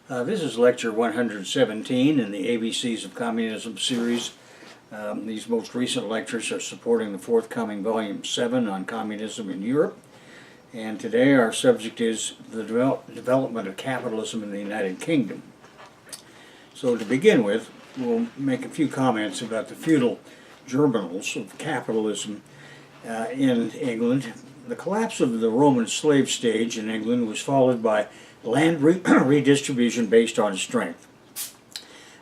This is lecture 117 in the ABCs of Communism series. These most recent lectures are supporting the forthcoming volume 7 on communism in Europe. And today our subject is the development of capitalism in the United Kingdom. So to begin with, we'll make a few comments about the feudal germinals of capitalism in England. The collapse of the Roman slave stage in England was followed by land redistribution based on strength.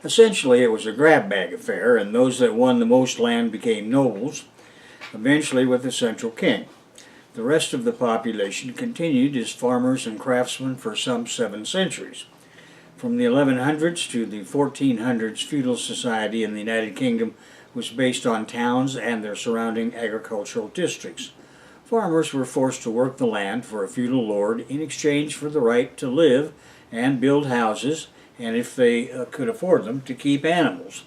Essentially, it was a grab bag affair, and those that won the most land became nobles, eventually with a central king. The rest of the population continued as farmers and craftsmen for some 7 centuries. From the 1100s to the 1400s, feudal society in the United Kingdom was based on towns and their surrounding agricultural districts. Farmers were forced to work the land for a feudal lord in exchange for the right to live and build houses, and if they could afford them, to keep animals.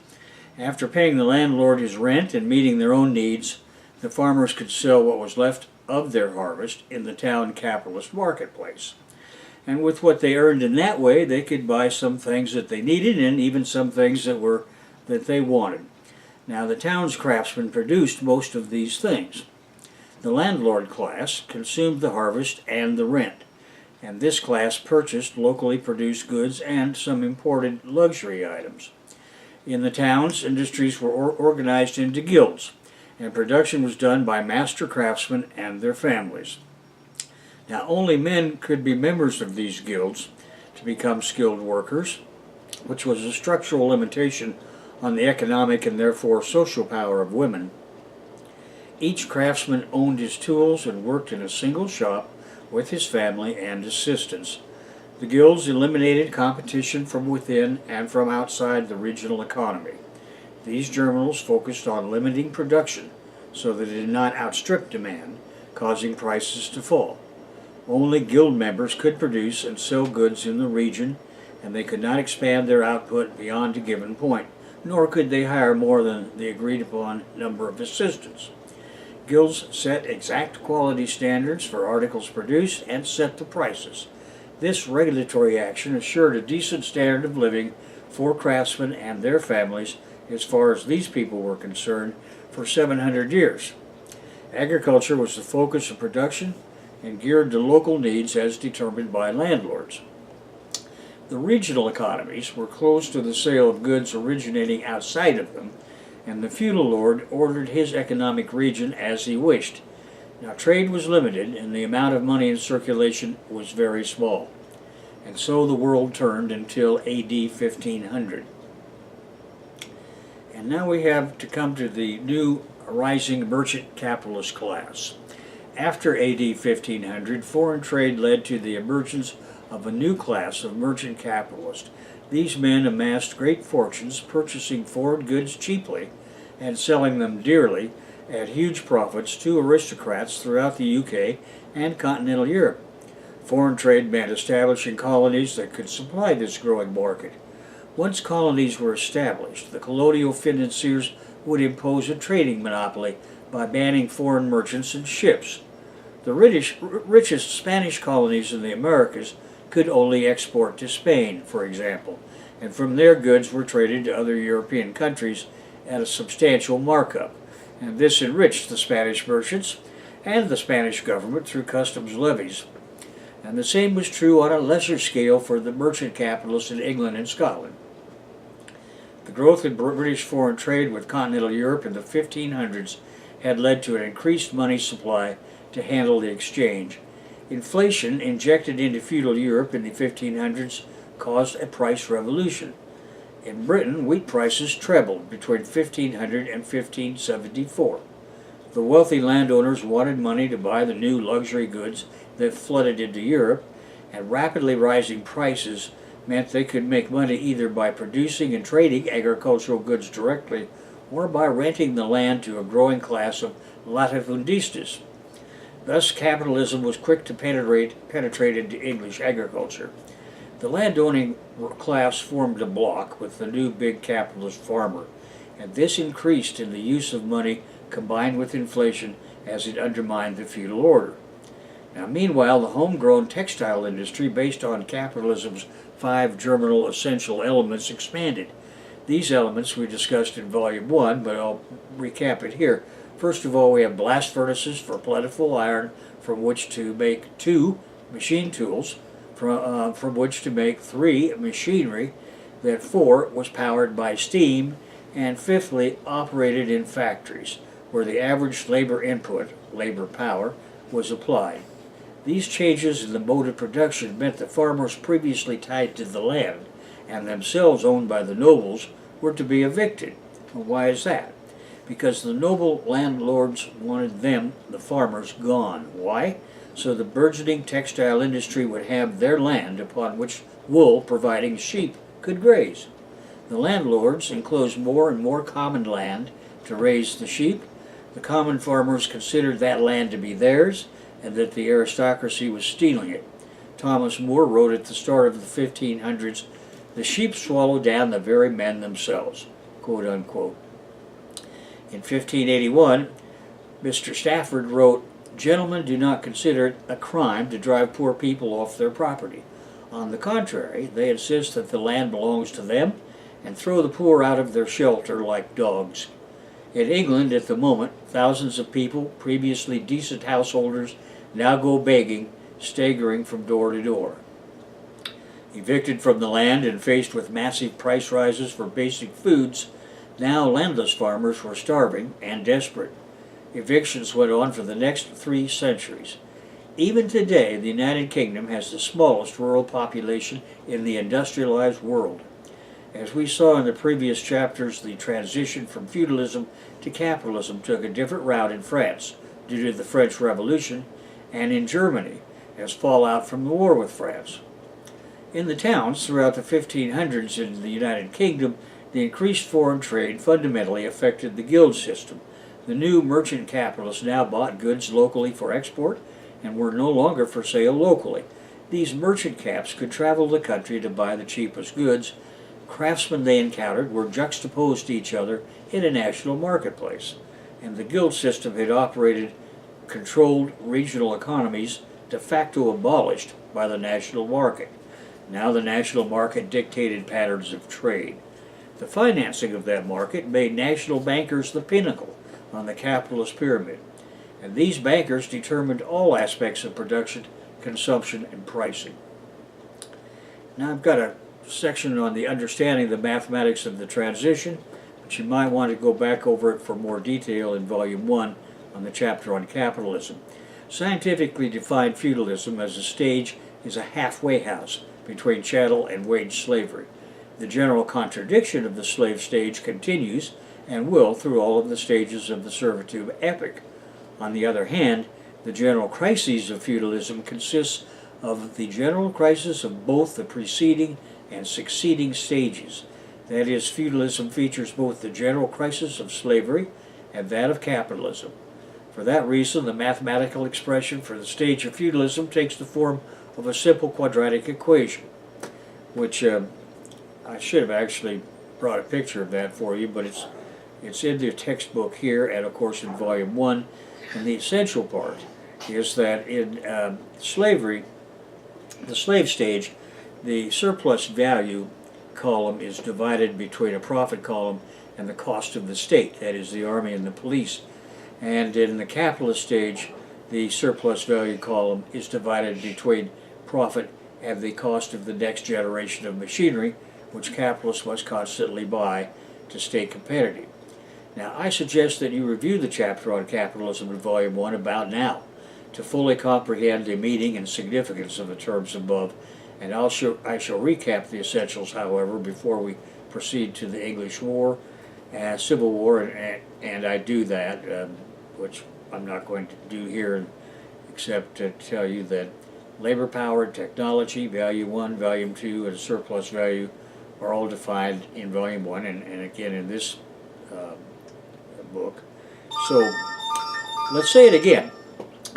After paying the landlord his rent and meeting their own needs, the farmers could sell what was left of their harvest in the town capitalist marketplace. And with what they earned in that way, they could buy some things that they needed and even some things that they wanted. Now, the town's craftsmen produced most of these things. The landlord class consumed the harvest and the rent, and this class purchased locally produced goods and some imported luxury items. In the towns, industries were organized into guilds, and production was done by master craftsmen and their families. Now, only men could be members of these guilds to become skilled workers, which was a structural limitation on the economic and therefore social power of women. Each craftsman owned his tools and worked in a single shop with his family and assistants. The guilds eliminated competition from within and from outside the regional economy. These journals focused on limiting production so that it did not outstrip demand, causing prices to fall. Only guild members could produce and sell goods in the region, and they could not expand their output beyond a given point, nor could they hire more than the agreed upon number of assistants. Guilds set exact quality standards for articles produced and set the prices. This regulatory action assured a decent standard of living for craftsmen and their families, as far as these people were concerned, for 700 years. Agriculture was the focus of production and geared to local needs as determined by landlords. The regional economies were closed to the sale of goods originating outside of them, and the feudal lord ordered his economic region as he wished. Now, trade was limited, and the amount of money in circulation was very small. And so the world turned until AD 1500. And now we have to come to the new rising merchant capitalist class. After AD 1500, foreign trade led to the emergence of a new class of merchant capitalists. These men amassed great fortunes purchasing foreign goods cheaply and selling them dearly at huge profits to aristocrats throughout the UK and continental Europe. Foreign trade meant establishing colonies that could supply this growing market. Once colonies were established, the colonial financiers would impose a trading monopoly by banning foreign merchants and ships. The richest Spanish colonies in the Americas could only export to Spain, for example, and from there goods were traded to other European countries at a substantial markup, and this enriched the Spanish merchants and the Spanish government through customs levies. And the same was true on a lesser scale for the merchant capitalists in England and Scotland. The growth in British foreign trade with continental Europe in the 1500s had led to an increased money supply to handle the exchange. Inflation injected into feudal Europe in the 1500s caused a price revolution. In Britain, wheat prices trebled between 1500 and 1574. The wealthy landowners wanted money to buy the new luxury goods that flooded into Europe, and rapidly rising prices meant they could make money either by producing and trading agricultural goods directly or by renting the land to a growing class of latifundistas. Thus, capitalism was quick to penetrate into English agriculture. The landowning class formed a bloc with the new big capitalist farmer, and this increased in the use of money combined with inflation as it undermined the feudal order. Now, meanwhile, the homegrown textile industry, based on capitalism's 5 germinal essential elements, expanded. These elements we discussed in Volume 1, but I'll recap it here. First of all, we have blast furnaces for plentiful iron from which to make 2 machine tools, from which to make 3 machinery, that 4 was powered by steam, and fifthly, operated in factories, where the average labor input, labor power, was applied. These changes in the mode of production meant that farmers previously tied to the land, and themselves owned by the nobles, were to be evicted. Well, why is that? Because the noble landlords wanted them, the farmers, gone. Why? So the burgeoning textile industry would have their land upon which wool providing sheep could graze. The landlords enclosed more and more common land to raise the sheep. The common farmers considered that land to be theirs, and that the aristocracy was stealing it. Thomas More wrote at the start of the 1500s, "The sheep swallow down the very men themselves," quote unquote. In 1581, Mr. Stafford wrote, "Gentlemen do not consider it a crime to drive poor people off their property. On the contrary, they insist that the land belongs to them and throw the poor out of their shelter like dogs." In England at the moment, thousands of people, previously decent householders, now go begging, staggering from door to door. Evicted from the land and faced with massive price rises for basic foods, now landless farmers were starving and desperate. Evictions went on for the next 3 centuries. Even today, the United Kingdom has the smallest rural population in the industrialized world. As we saw in the previous chapters, the transition from feudalism to capitalism took a different route in France due to the French Revolution, and in Germany as fallout from the war with France. In the towns throughout the 1500s in the United Kingdom, the increased foreign trade fundamentally affected the guild system. The new merchant capitalists now bought goods locally for export and were no longer for sale locally. These merchant caps could travel the country to buy the cheapest goods. Craftsmen they encountered were juxtaposed to each other in a national marketplace, and the guild system had operated controlled regional economies de facto abolished by the national market. Now the national market dictated patterns of trade. The financing of that market made national bankers the pinnacle on the capitalist pyramid, and these bankers determined all aspects of production, consumption, and pricing. Now I've got a section on the understanding the mathematics of the transition, but you might want to go back over it for more detail in Volume 1 on the chapter on capitalism. Scientifically defined feudalism as a stage is a halfway house between chattel and wage slavery. The general contradiction of the slave stage continues and will through all of the stages of the servitude epoch. On the other hand, the general crises of feudalism consists of the general crisis of both the preceding and succeeding stages. That is, feudalism features both the general crisis of slavery and that of capitalism. For that reason, the mathematical expression for the stage of feudalism takes the form of a simple quadratic equation, which I should have actually brought a picture of that for you, but it's in the textbook here and of course in Volume 1. And the essential part is that in slavery, the slave stage, the surplus value column is divided between a profit column and the cost of the state, that is the army and the police. And in the capitalist stage, the surplus value column is divided between profit and the cost of the next generation of machinery, which capitalists must constantly buy to stay competitive. Now, I suggest that you review the chapter on capitalism in Volume 1 about now to fully comprehend the meaning and significance of the terms above, and I shall recap the essentials, however, before we proceed to the English War, Civil War, and I do that, which I'm not going to do here except to tell you that labor power, technology, Value 1, Volume 2, and surplus value are all defined in Volume 1 and again in this book. So let's say it again.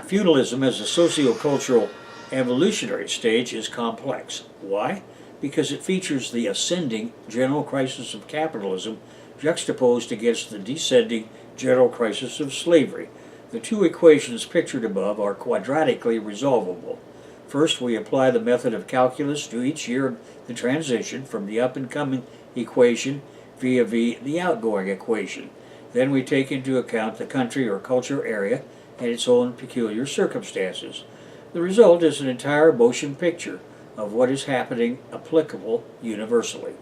Feudalism as a socio-cultural evolutionary stage is complex. Why? Because it features the ascending general crisis of capitalism juxtaposed against the descending general crisis of slavery. The two equations pictured above are quadratically resolvable. First, we apply the method of calculus to each year of the transition from the up-and-coming equation via the outgoing equation. Then we take into account the country or culture area and its own peculiar circumstances. The result is an entire motion picture of what is happening applicable universally.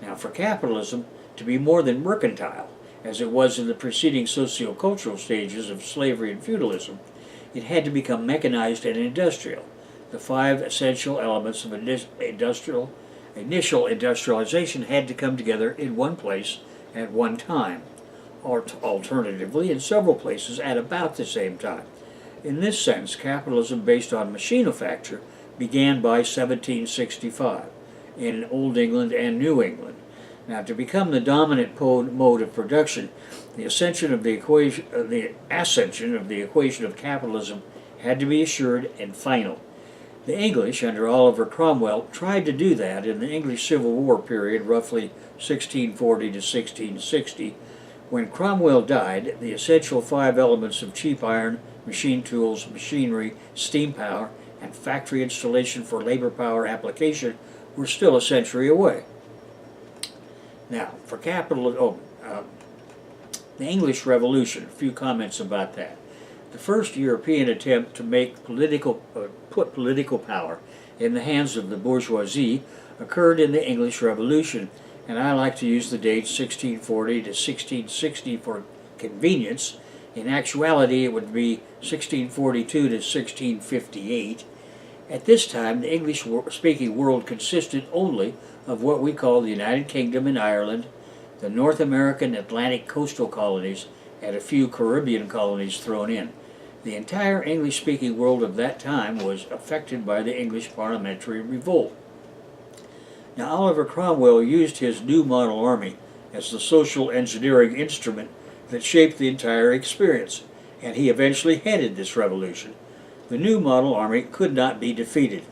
Now, for capitalism to be more than mercantile, as it was in the preceding socio-cultural stages of slavery and feudalism, it had to become mechanized and industrial. The five essential elements of initial industrialization had to come together in one place at one time, or alternatively in several places at about the same time. In this sense, capitalism based on machinofacture began by 1765 in Old England and New England. Now, to become the dominant mode of production, the ascension of the equation of capitalism had to be assured and final. The English, under Oliver Cromwell, tried to do that in the English Civil War period, roughly 1640 to 1660. When Cromwell died, the essential five elements of cheap iron, machine tools, machinery, steam power, and factory installation for labor power application were still a century away. Now, for the English Revolution, a few comments about that. The first European attempt to make put political power in the hands of the bourgeoisie occurred in the English Revolution, and I like to use the dates 1640 to 1660 for convenience. In actuality, it would be 1642 to 1658. At this time, the English-speaking world consisted only of what we call the United Kingdom and Ireland, the North American Atlantic coastal colonies, and a few Caribbean colonies thrown in. The entire English-speaking world of that time was affected by the English parliamentary revolt. Now, Oliver Cromwell used his new model army as the social engineering instrument that shaped the entire experience, and he eventually headed this revolution. The new model army could not be defeated.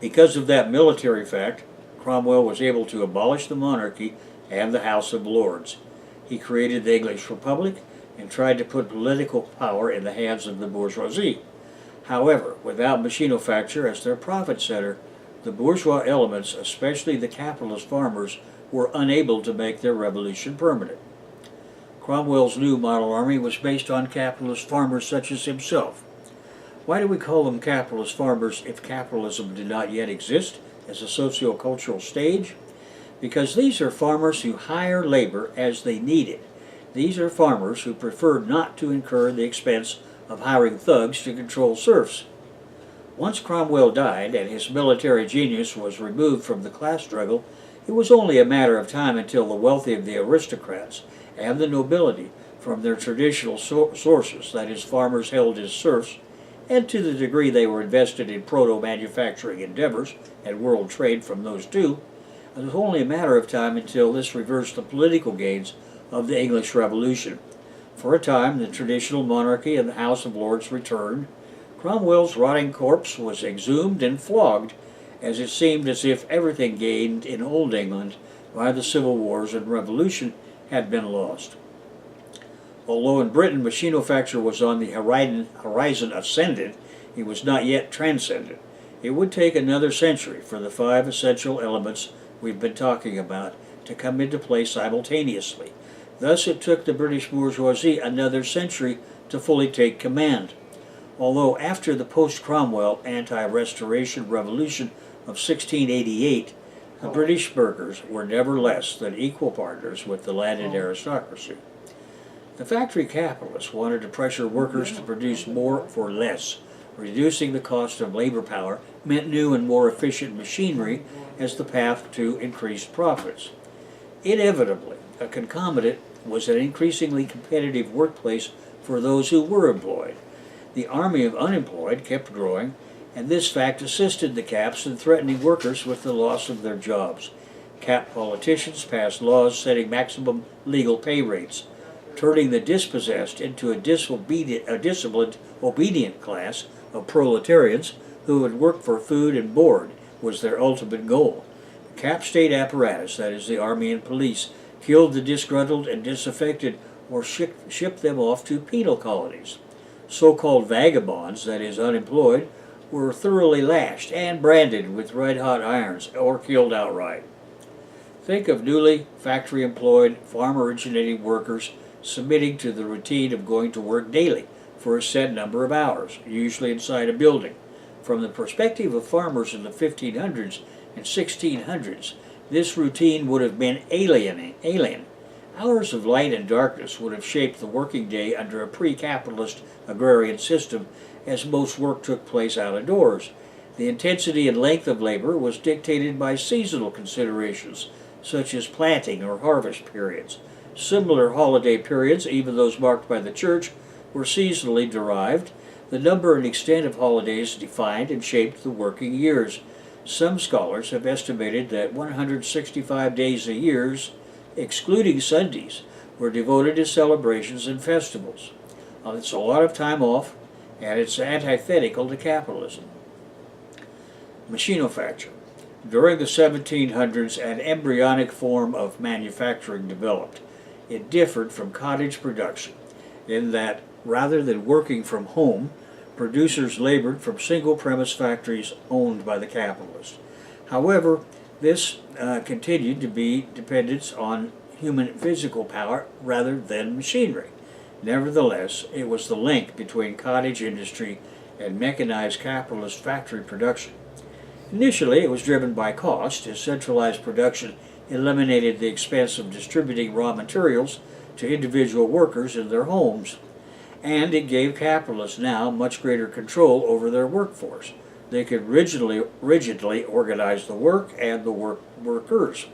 Because of that military fact, Cromwell was able to abolish the monarchy and the House of Lords. He created the English Republic and tried to put political power in the hands of the bourgeoisie. However, without machinofacture as their profit center, the bourgeois elements, especially the capitalist farmers, were unable to make their revolution permanent. Cromwell's new model army was based on capitalist farmers such as himself. Why do we call them capitalist farmers if capitalism did not yet exist as a socio-cultural stage? Because these are farmers who hire labor as they need it. These are farmers who prefer not to incur the expense of hiring thugs to control serfs. Once Cromwell died and his military genius was removed from the class struggle, it was only a matter of time until the wealthy of the aristocrats and the nobility, from their traditional sources, that is, farmers held as serfs, and to the degree they were invested in proto-manufacturing endeavors and world trade from those two, it was only a matter of time until this reversed the political gains of the English Revolution. For a time, the traditional monarchy and the House of Lords returned. Cromwell's rotting corpse was exhumed and flogged, as it seemed as if everything gained in Old England by the civil wars and revolution had been lost. Although in Britain machinofacture was on the horizon ascendant, it was not yet transcendent. It would take another century for the five essential elements we've been talking about to come into play simultaneously. Thus it took the British bourgeoisie another century to fully take command. Although after the post-Cromwell anti-restoration revolution of 1688, the British burghers were never less than equal partners with the landed aristocracy. The factory capitalists wanted to pressure workers to produce more for less. Reducing the cost of labor power meant new and more efficient machinery as the path to increased profits. Inevitably, a concomitant was an increasingly competitive workplace for those who were employed. The army of unemployed kept growing, and this fact assisted the caps in threatening workers with the loss of their jobs. Cap politicians passed laws setting maximum legal pay rates. Turning the dispossessed into a disciplined, obedient class of proletarians who would work for food and board was their ultimate goal. The cap state apparatus, that is the army and police, killed the disgruntled and disaffected or shipped them off to penal colonies. So-called vagabonds, that is, unemployed, were thoroughly lashed and branded with red-hot irons or killed outright. Think of newly factory-employed, farm-originating workers submitting to the routine of going to work daily for a set number of hours, usually inside a building. From the perspective of farmers in the 1500s and 1600s, this routine would have been alien. Hours of light and darkness would have shaped the working day under a pre-capitalist agrarian system, as most work took place out of doors. The intensity and length of labor was dictated by seasonal considerations, such as planting or harvest periods. Similar holiday periods, even those marked by the church, were seasonally derived. The number and extent of holidays defined and shaped the working years. Some scholars have estimated that 165 days a year, excluding Sundays, were devoted to celebrations and festivals. It's a lot of time off, and it's antithetical to capitalism. Machinofacture. During the 1700s, an embryonic form of manufacturing developed. It differed from cottage production in that, rather than working from home, producers labored from single-premise factories owned by the capitalists. However, this continued to be dependence on human physical power rather than machinery. Nevertheless, it was the link between cottage industry and mechanized capitalist factory production. Initially, it was driven by cost, as centralized production eliminated the expense of distributing raw materials to individual workers in their homes, and it gave capitalists now much greater control over their workforce. They could rigidly organize the work and the workers.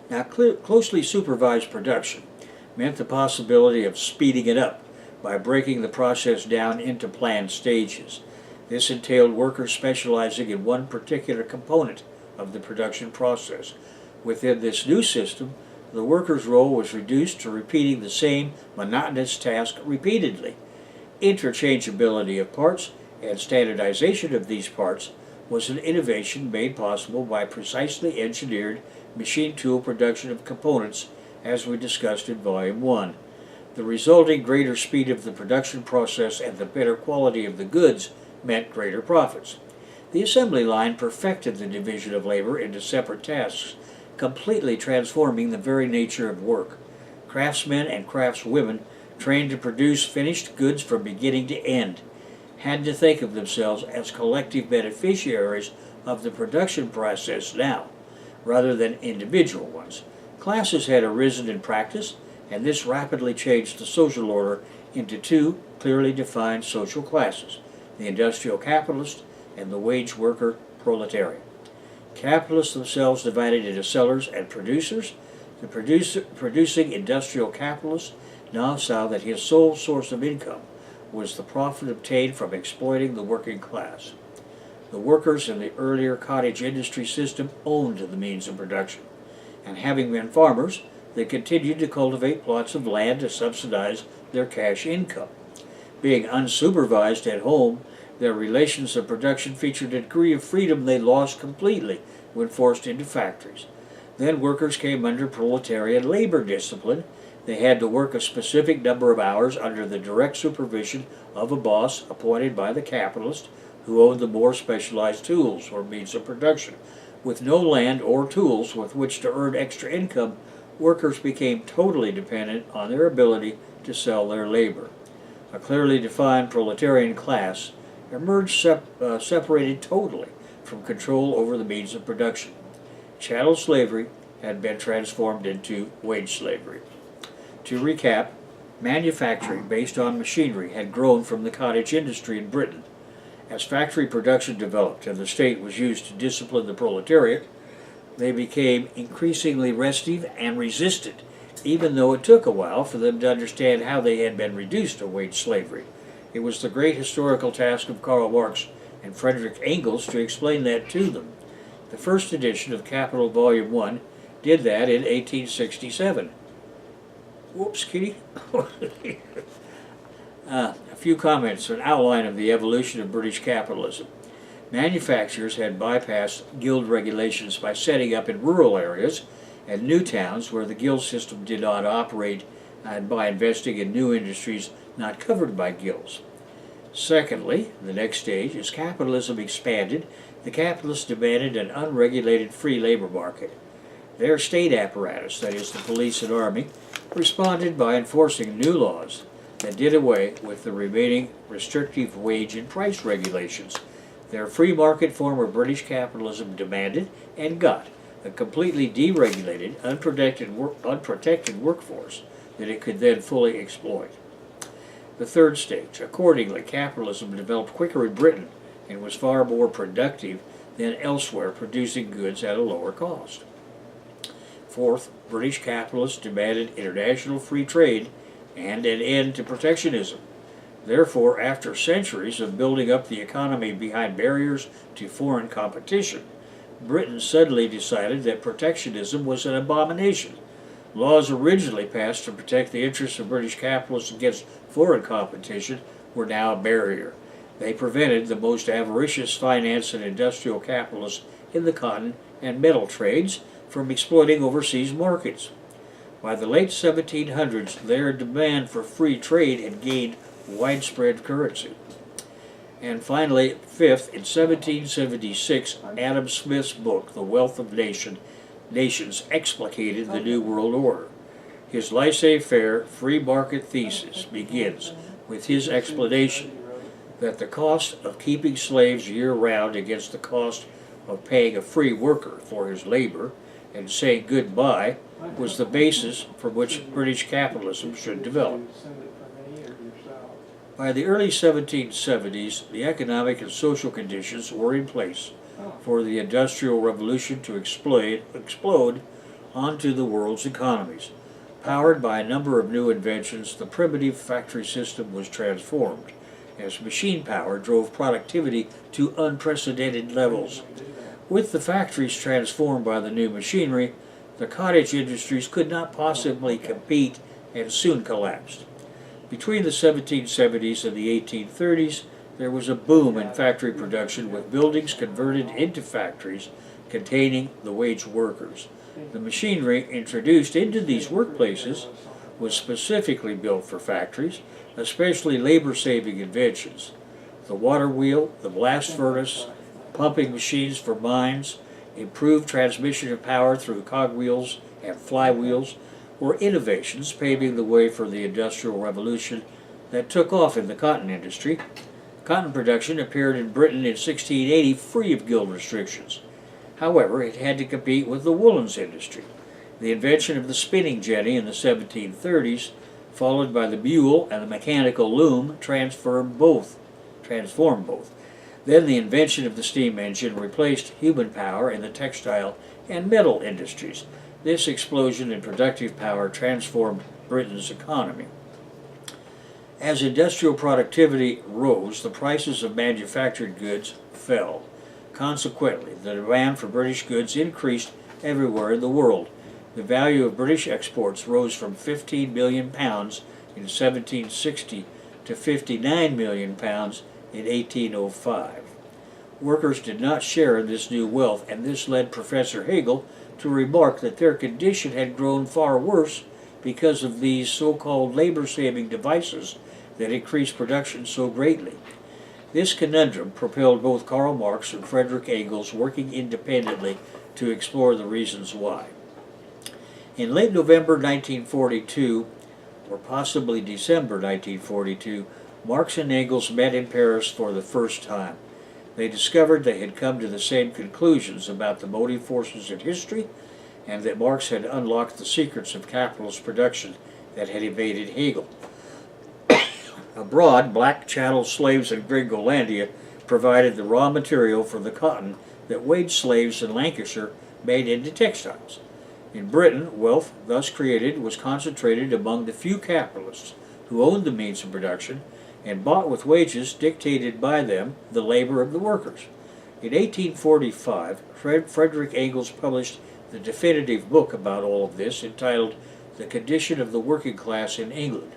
Now, closely supervised production meant the possibility of speeding it up by breaking the process down into planned stages. This entailed workers specializing in one particular component of the production process. Within this new system, the worker's role was reduced to repeating the same monotonous task repeatedly. Interchangeability of parts and standardization of these parts was an innovation made possible by precisely engineered machine tool production of components, as we discussed in Volume 1. The resulting greater speed of the production process and the better quality of the goods meant greater profits. The assembly line perfected the division of labor into separate tasks, completely transforming the very nature of work. Craftsmen and craftswomen, trained to produce finished goods from beginning to end, had to think of themselves as collective beneficiaries of the production process now, rather than individual ones. Classes had arisen in practice, and this rapidly changed the social order into two clearly defined social classes: the industrial capitalist and the wage worker proletariat. Capitalists themselves divided into sellers and producers. The producing industrial capitalist now saw that his sole source of income was the profit obtained from exploiting the working class. The workers in the earlier cottage industry system owned the means of production, and having been farmers, they continued to cultivate plots of land to subsidize their cash income. Being unsupervised at home, their relations of production featured a degree of freedom they lost completely when forced into factories. Then workers came under proletarian labor discipline. They had to work a specific number of hours under the direct supervision of a boss appointed by the capitalist, who owned the more specialized tools or means of production. With no land or tools with which to earn extra income, workers became totally dependent on their ability to sell their labor. A clearly defined proletarian class emerged separated totally from control over the means of production. Chattel slavery had been transformed into wage slavery. To recap, manufacturing based on machinery had grown from the cottage industry in Britain. As factory production developed and the state was used to discipline the proletariat, they became increasingly restive and resistant, even though it took a while for them to understand how they had been reduced to wage slavery. It was the great historical task of Karl Marx and Friedrich Engels to explain that to them. The first edition of Capital Volume 1 did that in 1867. Whoops, kitty. A few comments, an outline of the evolution of British capitalism. Manufacturers had bypassed guild regulations by setting up in rural areas and new towns where the guild system did not operate and by investing in new industries not covered by guilds. Secondly, the next stage, as capitalism expanded, the capitalists demanded an unregulated free labor market. Their state apparatus, that is the police and army, responded by enforcing new laws that did away with the remaining restrictive wage and price regulations. Their free market form of British capitalism demanded and got a completely deregulated, unprotected workforce that it could then fully exploit. The third stage, accordingly, capitalism developed quicker in Britain and was far more productive than elsewhere, producing goods at a lower cost. Fourth, British capitalists demanded international free trade and an end to protectionism. Therefore, after centuries of building up the economy behind barriers to foreign competition, Britain suddenly decided that protectionism was an abomination. Laws originally passed to protect the interests of British capitalists against foreign competition were now a barrier. They prevented the most avaricious finance and industrial capitalists in the cotton and metal trades from exploiting overseas markets. By the late 1700s, their demand for free trade had gained widespread currency. And finally, fifth, in 1776, Adam Smith's book, The Wealth of Nations, explicated the New World Order. His laissez-faire free market thesis begins with his explanation that the cost of keeping slaves year-round against the cost of paying a free worker for his labor and saying goodbye was the basis from which British capitalism should develop. By the early 1770s, the economic and social conditions were in place for the Industrial Revolution to explode onto the world's economies. Powered by a number of new inventions, the primitive factory system was transformed as machine power drove productivity to unprecedented levels. With the factories transformed by the new machinery, the cottage industries could not possibly compete and soon collapsed. Between the 1770s and the 1830s, there was a boom in factory production with buildings converted into factories containing the wage workers. The machinery introduced into these workplaces was specifically built for factories, especially labor-saving inventions. The water wheel, the blast furnace, pumping machines for mines, improved transmission of power through cogwheels and flywheels were innovations paving the way for the Industrial Revolution that took off in the cotton industry. Cotton production appeared in Britain in 1680 free of guild restrictions. However, it had to compete with the woolens industry. The invention of the spinning jenny in the 1730s, followed by the mule and the mechanical loom, transformed both. Then the invention of the steam engine replaced human power in the textile and metal industries. This explosion in productive power transformed Britain's economy. As industrial productivity rose, the prices of manufactured goods fell. Consequently, the demand for British goods increased everywhere in the world. The value of British exports rose from £15 million in 1760 to £59 million in 1805. Workers did not share in this new wealth, and this led Professor Hegel to remark that their condition had grown far worse because of these so-called labor-saving devices that increased production so greatly. This conundrum propelled both Karl Marx and Friedrich Engels working independently to explore the reasons why. In late November 1942, or possibly December 1942, Marx and Engels met in Paris for the first time. They discovered they had come to the same conclusions about the motive forces in history, and that Marx had unlocked the secrets of capitalist production that had evaded Hegel. Abroad, black chattel slaves in Gringolandia provided the raw material for the cotton that wage slaves in Lancashire made into textiles. In Britain, wealth thus created was concentrated among the few capitalists who owned the means of production and bought with wages dictated by them the labor of the workers. In 1845, Friedrich Engels published the definitive book about all of this, entitled The Condition of the Working Class in England.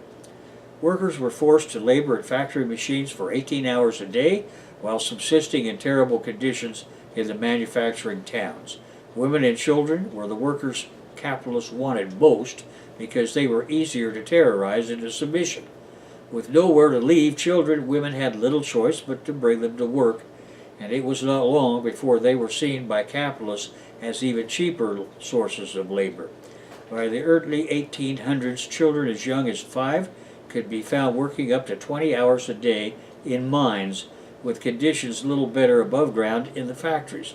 Workers were forced to labor at factory machines for 18 hours a day while subsisting in terrible conditions in the manufacturing towns. Women and children were the workers capitalists wanted most because they were easier to terrorize into submission. With nowhere to leave, children and women had little choice but to bring them to work, and it was not long before they were seen by capitalists as even cheaper sources of labor. By the early 1800s, children as young as 5 could be found working up to 20 hours a day in mines, with conditions little better above ground in the factories.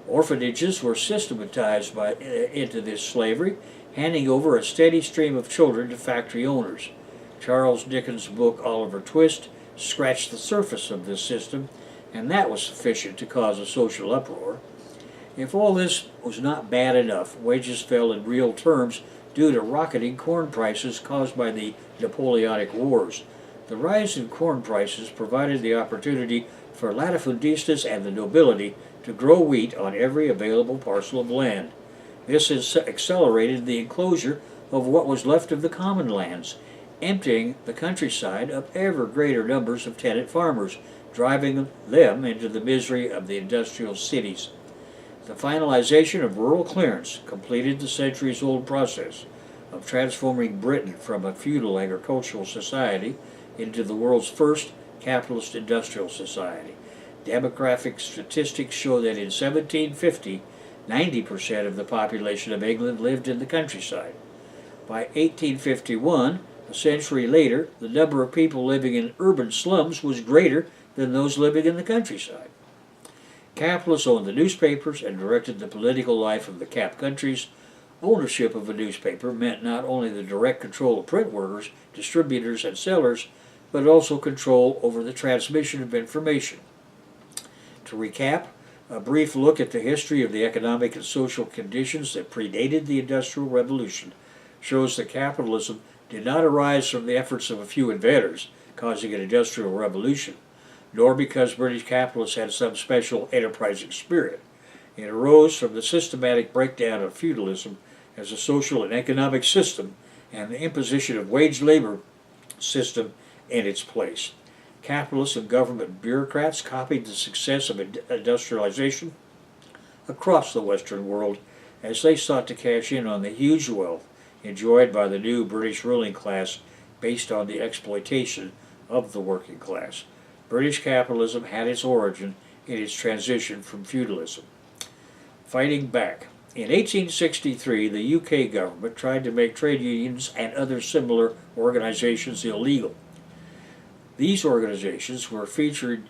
Orphanages were systematized into this slavery, handing over a steady stream of children to factory owners. Charles Dickens' book Oliver Twist scratched the surface of this system, and that was sufficient to cause a social uproar. If all this was not bad enough, wages fell in real terms due to rocketing corn prices caused by the Napoleonic Wars. The rise in corn prices provided the opportunity for latifundistas and the nobility to grow wheat on every available parcel of land. This has accelerated the enclosure of what was left of the common lands, emptying the countryside of ever greater numbers of tenant farmers, driving them into the misery of the industrial cities. The finalization of rural clearance completed the centuries-old process of transforming Britain from a feudal agricultural society into the world's first capitalist industrial society. Demographic statistics show that in 1750, 90% of the population of England lived in the countryside. By 1851, a century later, the number of people living in urban slums was greater than those living in the countryside. Capitalists owned the newspapers and directed the political life of the cap countries. Ownership of a newspaper meant not only the direct control of print workers, distributors, and sellers, but also control over the transmission of information. To recap, a brief look at the history of the economic and social conditions that predated the Industrial Revolution shows that capitalism did not arise from the efforts of a few inventors, causing an industrial revolution, nor because British capitalists had some special enterprising spirit. It arose from the systematic breakdown of feudalism as a social and economic system and the imposition of wage labor system in its place. Capitalists and government bureaucrats copied the success of industrialization across the Western world as they sought to cash in on the huge wealth enjoyed by the new British ruling class based on the exploitation of the working class. British capitalism had its origin in its transition from feudalism. Fighting back. In 1863, the UK government tried to make trade unions and other similar organizations illegal. These organizations were featuring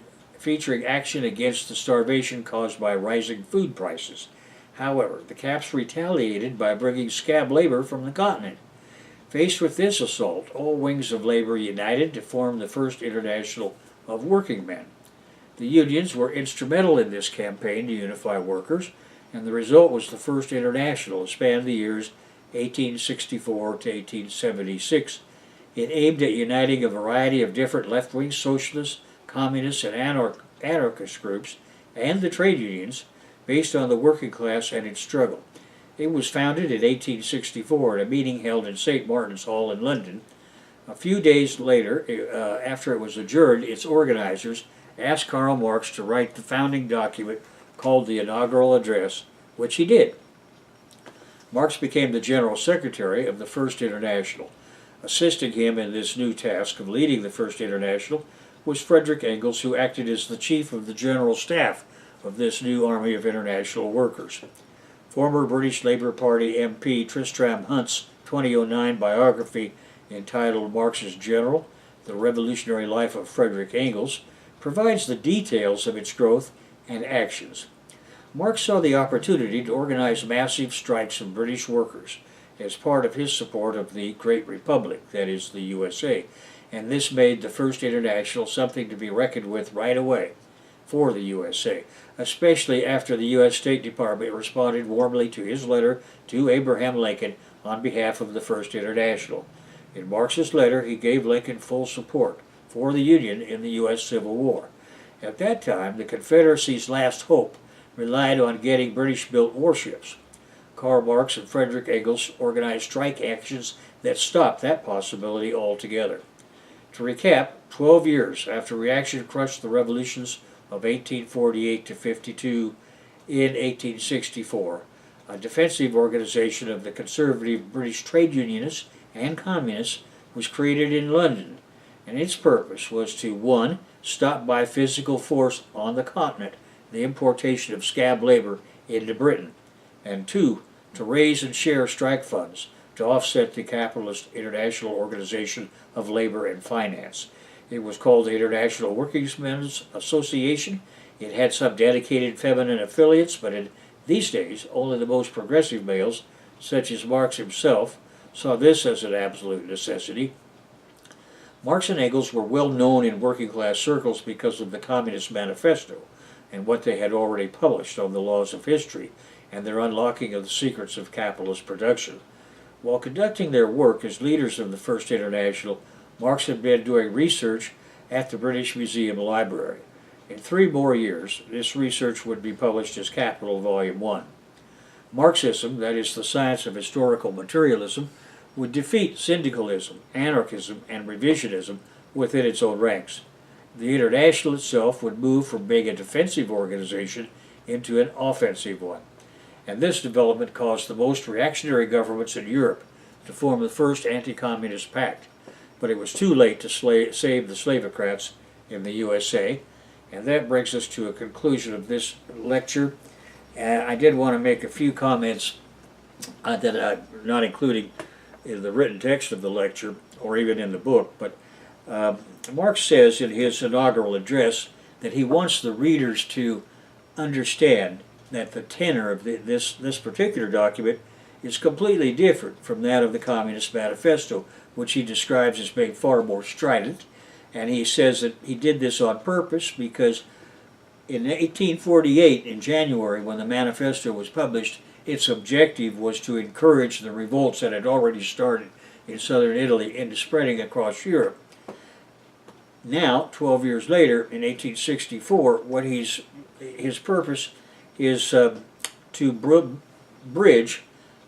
action against the starvation caused by rising food prices. However, the Caps retaliated by bringing scab labor from the continent. Faced with this assault, all wings of labor united to form the First International of Working Men. The unions were instrumental in this campaign to unify workers, and the result was the First International that spanned the years 1864 to 1876. It aimed at uniting a variety of different left-wing socialists, communists, and anarchist groups, and the trade unions, based on the working class and its struggle. It was founded in 1864 at a meeting held in St. Martin's Hall in London. A few days later, after it was adjourned, its organizers asked Karl Marx to write the founding document called the Inaugural Address, which he did. Marx became the General Secretary of the First International. Assisting him in this new task of leading the First International was Frederick Engels, who acted as the chief of the General Staff of this new army of international workers. Former British Labour Party MP Tristram Hunt's 2009 biography entitled Marx's General, The Revolutionary Life of Frederick Engels, provides the details of its growth and actions. Marx saw the opportunity to organize massive strikes of British workers as part of his support of the Great Republic, that is, the USA, and this made the First International something to be reckoned with right away for the USA, especially after the U.S. State Department responded warmly to his letter to Abraham Lincoln on behalf of the First International. In Marx's letter, he gave Lincoln full support for the Union in the U.S. Civil War. At that time, the Confederacy's last hope relied on getting British-built warships. Karl Marx and Frederick Engels organized strike actions that stopped that possibility altogether. To recap, 12 years after reaction crushed the revolutions of 1848 to 52 in 1864, a defensive organization of the conservative British trade unionists and Communists was created in London, and its purpose was to 1. Stop by physical force on the continent the importation of scab labor into Britain, and 2. To raise and share strike funds to offset the capitalist International Organization of Labor and Finance. It was called the International Workingmen's Association. It had some dedicated feminine affiliates, but in these days only the most progressive males, such as Marx himself, saw this as an absolute necessity. Marx and Engels were well known in working class circles because of the Communist Manifesto and what they had already published on the laws of history and their unlocking of the secrets of capitalist production. While conducting their work as leaders of the First International, Marx had been doing research at the British Museum Library. In 3 more years, this research would be published as Capital Volume 1. Marxism, that is the science of historical materialism, would defeat syndicalism, anarchism, and revisionism within its own ranks. The International itself would move from being a defensive organization into an offensive one. And this development caused the most reactionary governments in Europe to form the first anti-communist pact. But it was too late to save the slavocrats in the USA. And that brings us to a conclusion of this lecture. I did want to make a few comments that I'm not including in the written text of the lecture or even in the book, but Marx says in his inaugural address that he wants the readers to understand that the tenor of this particular document is completely different from that of the Communist Manifesto, which he describes as being far more strident. And he says that he did this on purpose because in 1848, in January, when the manifesto was published, its objective was to encourage the revolts that had already started in southern Italy into spreading across Europe. Now, 12 years later, in 1864, what his purpose is to bridge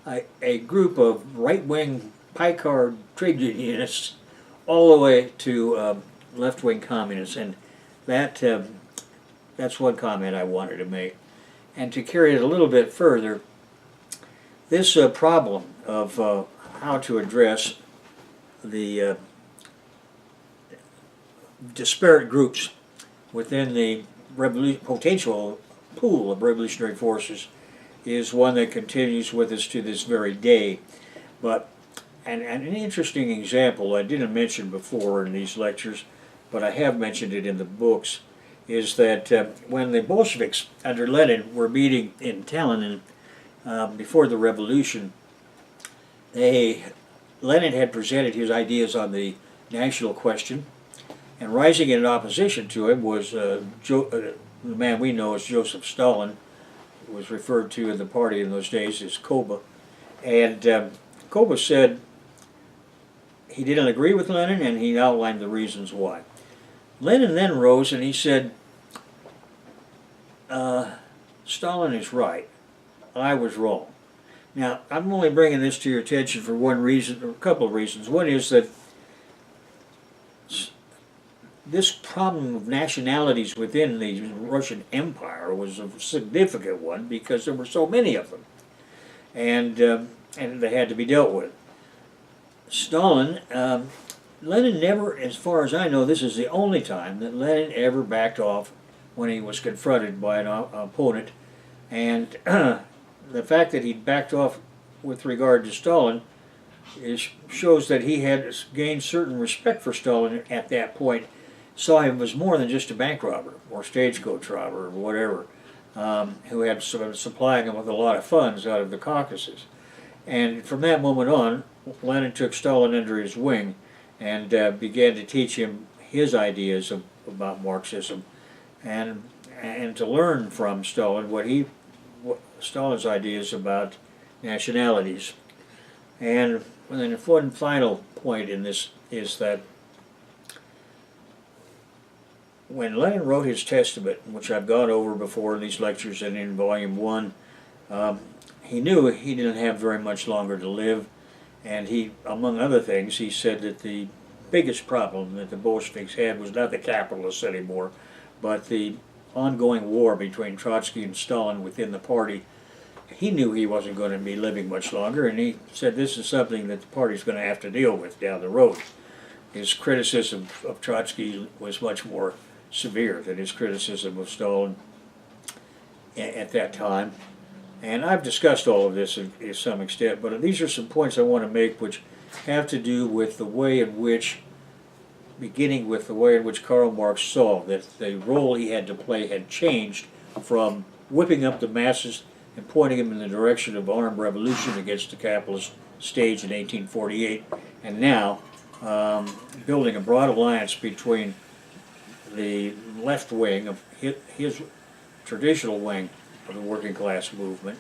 a group of right-wing pie-card trade unionists all the way to left-wing communists, and that's one comment I wanted to make. And to carry it a little bit further, this problem of how to address the disparate groups within the potential pool of revolutionary forces is one that continues with us to this very day. But and an interesting example I didn't mention before in these lectures, but I have mentioned it in the books, is that when the Bolsheviks under Lenin were meeting in Tallinn before the revolution, Lenin had presented his ideas on the national question, and rising in opposition to him was the man we know as Joseph Stalin, who was referred to in the party in those days as Koba. And Koba said he didn't agree with Lenin, and he outlined the reasons why. Lenin then rose and he said, Stalin is right. I was wrong. Now, I'm only bringing this to your attention for one reason, or a couple of reasons. One is that this problem of nationalities within the Russian Empire was a significant one because there were so many of them, and they had to be dealt with. Stalin, Lenin never, as far as I know, this is the only time that Lenin ever backed off when he was confronted by an opponent, and the fact that he backed off with regard to Stalin shows that he had gained certain respect for Stalin at that point, saw him as more than just a bank robber or stagecoach robber or whatever, who had sort of supplying him with a lot of funds out of the Caucasus. And from that moment on, Lenin took Stalin under his wing and began to teach him his ideas about Marxism and to learn from Stalin Stalin's ideas about nationalities. And then one final point in this is that when Lenin wrote his testament, which I've gone over before in these lectures and in Volume 1, he knew he didn't have very much longer to live, and he, among other things, he said that the biggest problem that the Bolsheviks had was not the capitalists anymore, but the ongoing war between Trotsky and Stalin within the party he knew he wasn't going to be living much longer, and he said this is something that the party's going to have to deal with down the road. His criticism of Trotsky was much more severe than his criticism of Stalin at that time. And I've discussed all of this to some extent, but these are some points I want to make which have to do with the way in which, beginning with the way in which Karl Marx saw that the role he had to play had changed from whipping up the masses and pointing them in the direction of armed revolution against the capitalist stage in 1848, and now building a broad alliance between the left wing of his traditional wing of the working class movement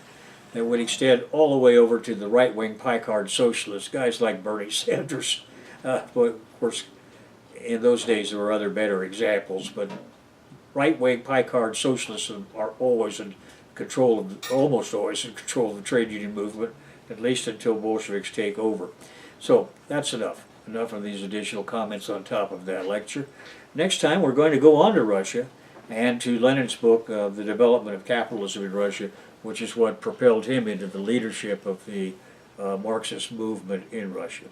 that would extend all the way over to the right-wing pie-card socialists, guys like Bernie Sanders. But of course, in those days there were other better examples, but right-wing pie-card socialists are always in control of, almost always in control of the trade union movement, at least until Bolsheviks take over. So that's enough. Enough of these additional comments on top of that lecture. Next time we're going to go on to Russia and to Lenin's book, The Development of Capitalism in Russia, which is what propelled him into the leadership of the Marxist movement in Russia.